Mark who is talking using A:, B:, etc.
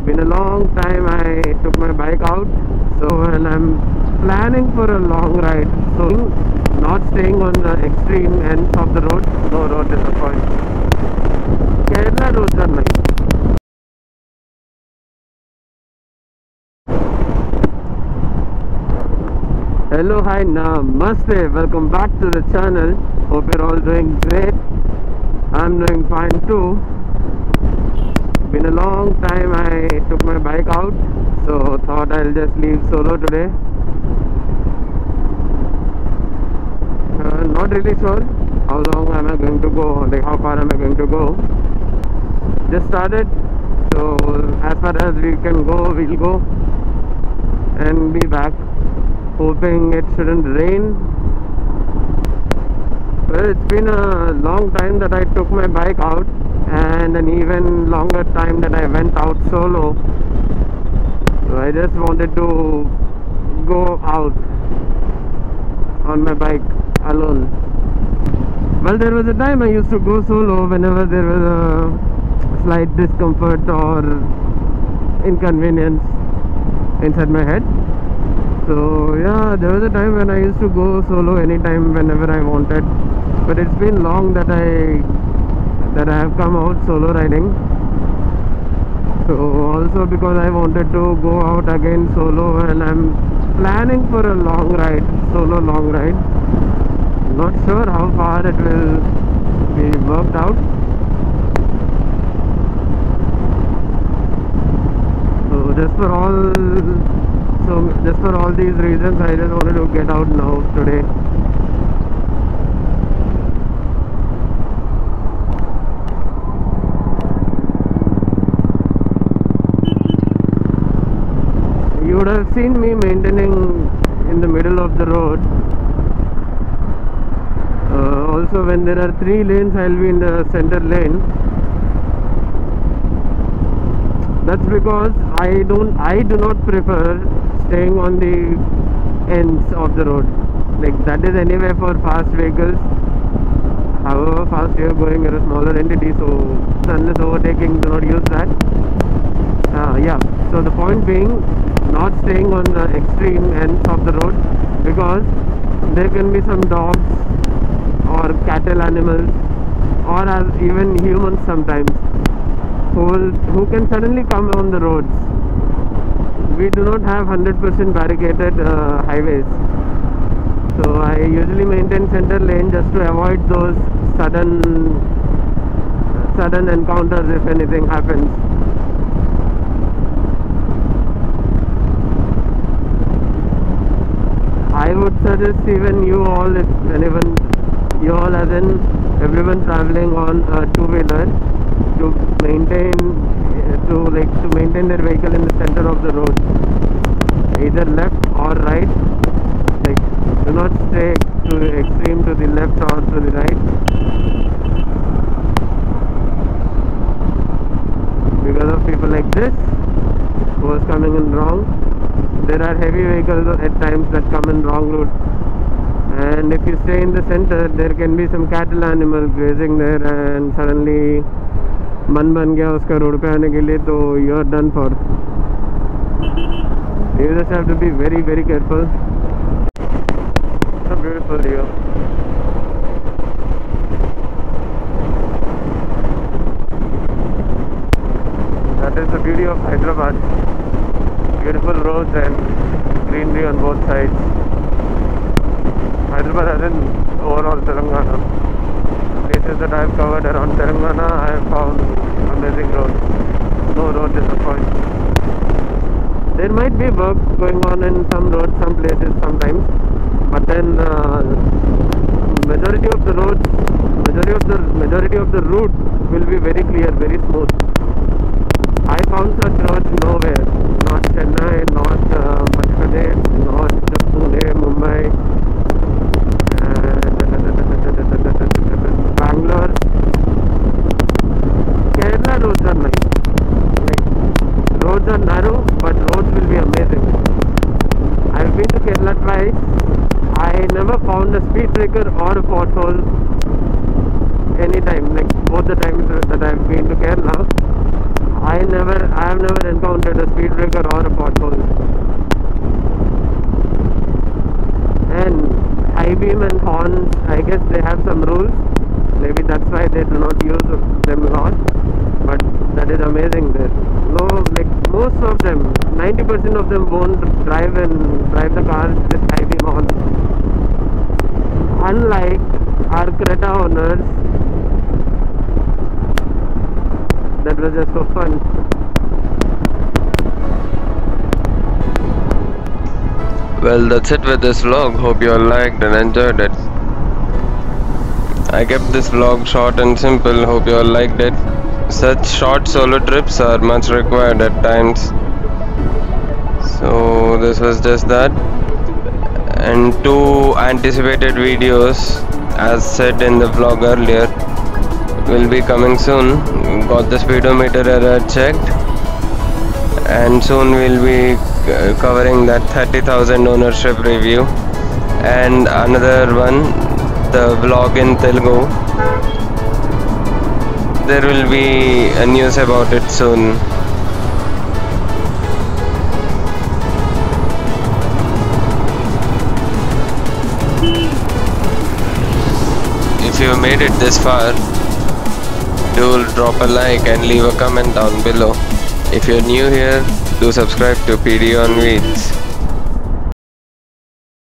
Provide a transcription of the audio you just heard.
A: Been a long time I took my bike out, so when I'm planning for a long ride, so not staying on the extreme ends of the road, no road disappoint. Kerala roads are nice. Hello, hi, namaste, welcome back to the channel. Hope you're all doing great. I'm doing fine too. Been a long time I took my bike out, so thought I'll just leave solo today. Not really sure how long am I going to go, like how far am I going to go. Just started, so as far as we can go, we'll go and be back. Hoping it shouldn't rain. Well, it's been a long time that I took my bike out, and an even longer time that I went out solo. So I just wanted to go out on my bike alone. Well, there was a time I used to go solo whenever there was a slight discomfort or inconvenience inside my head. So yeah, there was a time when I used to go solo anytime, whenever I wanted. But it's been long that I have come out solo riding. So also because I wanted to go out again solo, and I'm planning for a long ride, solo long ride. Not sure how far it will be worked out. So just for all these reasons, I just wanted to get out now today. You would have seen me maintaining in the middle of the road. Also, when there are 3 lanes, I'll be in the center lane. That's because I do not prefer staying on the ends of the road. Like that is anyway for fast vehicles. However fast you're going, you're a smaller entity, so unless overtaking, do not use that. Yeah, so the point being, not staying on the extreme ends of the road, because there can be some dogs or cattle animals, or even humans sometimes, who can suddenly come on the roads. We do not have 100% barricaded highways, so I usually maintain center lane just to avoid those sudden encounters if anything happens. I would suggest even you all, if anyone, you all as in everyone traveling on a two-wheeler, to maintain their vehicle in the center of the road, either left or right. Like, do not stay to the extreme to the left or to the right, because of people like this who is coming in wrong. There are heavy vehicles at times that come in wrong route, and if you stay in the center, there can be some cattle animal grazing there, and suddenly मन बन गया उसका road पे आने के लिए, तो you are done for. You just have to be very, very careful. So beautiful here. That is the beauty of Hyderabad. Beautiful roads and greenery on both sides. Hyderabad as in overall Telangana. Places that I have covered around Telangana, I have found amazing roads. No road disappoints. There might be work going on in some roads, some places sometimes, but then majority of the route will be very clear, very smooth. I found such roads nowhere. Not Chennai, not Madhya Pradesh, not Pune, Mumbai, Bangalore. Kerala roads are nice. Like, roads are narrow, but roads will be amazing. I've been to Kerala twice. I never found a speed breaker or a pothole anytime. Like both the times that I've been to Kerala, I have never encountered a speed breaker or a pothole. And high beam and horns, I guess they have some rules. Maybe that's why they do not use them a lot. But that is amazing there. No, like most of them, 90% of them won't drive the cars with high beam horns. Unlike our Creta owners, that was just for fun.
B: Well, that's it with this vlog. Hope you all liked and enjoyed it. I kept this vlog short and simple. Hope you all liked it. Such short solo trips are much required at times. So this was just that. And 2 anticipated videos, as said in the vlog earlier, will be coming soon. Got the speedometer error checked, and soon we'll be covering that 30,000 ownership review, and another one, the vlog in Telugu. There will be a news about it soon. If you made it this far, do drop a like and leave a comment down below. If you're new here, do subscribe to PD on Wheels.